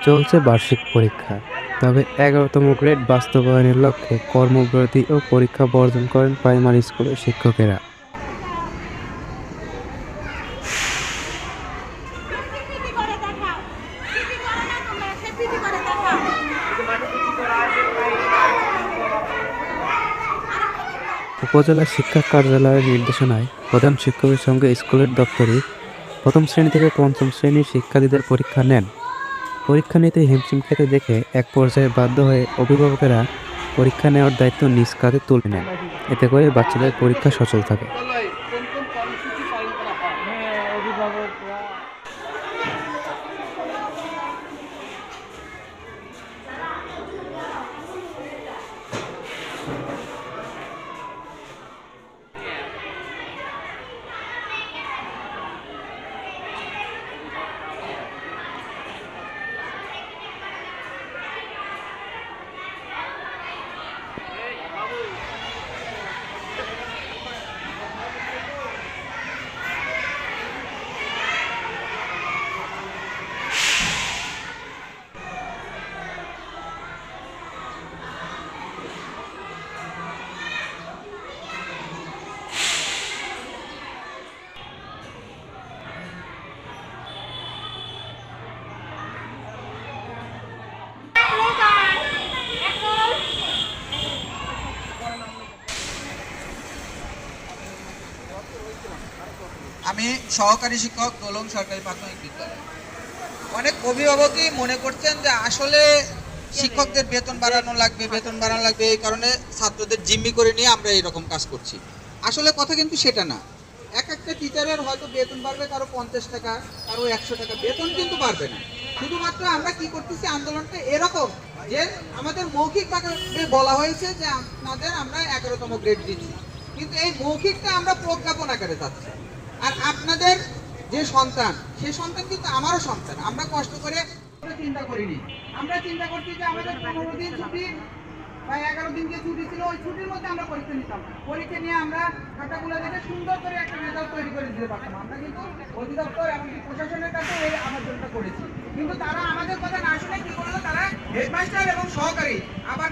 চলছে বার্ষিক পরীক্ষা। তবে ১১তম গ্রেড বাস্তবায়নের লক্ষ্যে কর্মবিরতি ও পরীক্ষা বর্জন করেন প্রাইমারি স্কুলের শিক্ষকেরা। উপজেলা শিক্ষা কার্যালয়ের নির্দেশনায় প্রধান শিক্ষকের সঙ্গে স্কুলের দপ্তরে প্রথম শ্রেণী থেকে পঞ্চম শ্রেণীর শিক্ষার্থীদের পরীক্ষা নেন। পরীক্ষা নিতে হিমশিম খেতে দেখে এক পর্যায়ে বাধ্য হয়ে অভিভাবকেরা পরীক্ষা নেওয়ার দায়িত্ব নিজ কাঁধে তুলে নেন। এতে করে বাচ্চাদের পরীক্ষা সচল থাকে। আমি সহকারী শিক্ষক দোলং সরকারি প্রাথমিক বিদ্যালয়। অনেক অভিভাবকই মনে করছেন যে আসলে শিক্ষকদের বেতন বাড়ানো লাগবে এই কারণে ছাত্রদের জিম্মি করে নিয়ে আমরা এইরকম কাজ করছি। আসলে কথা কিন্তু সেটা না। এক একটা টিচারের হয়তো বেতন বাড়বে কারো 50 টাকা, কারো 100 টাকা, বেতন কিন্তু বাড়বে না। শুধুমাত্র আমরা কি করতেছি, আন্দোলনটা এরকম যে আমাদের মৌখিকভাবে বলা হয়েছে যে আপনাদের আমরা 11তম গ্রেড দিচ্ছি, কিন্তু এই মৌখিকটা আমরা প্রজ্ঞাপন আকারে যাচ্ছি। আর আপনাদের যে সন্তান, সেই সন্তান কিন্তু আমারও সন্তান। আমরা কষ্ট করে চিন্তা করিনি। আমরা চিন্তা করছি যে আমাদের 15 দিন ছুটি বা 11 দিন যে ছুটি ছিল, ওই ছুটির মধ্যে আমরা পরীক্ষা নিতাম। পরীক্ষা নিয়ে আমরা খাতাগুলো দেখে সুন্দর করে একটা রেজাল্ট তৈরি করে দিতে পারতাম। আমরা কিন্তু অধিদপ্তর এমনকি প্রশাসনের কাছে এই আবেদনটা করেছি, কিন্তু তারা আমাদের কথা না শুনে কি করলো, তারা হেডমাস্টার এবং সহকারী আবার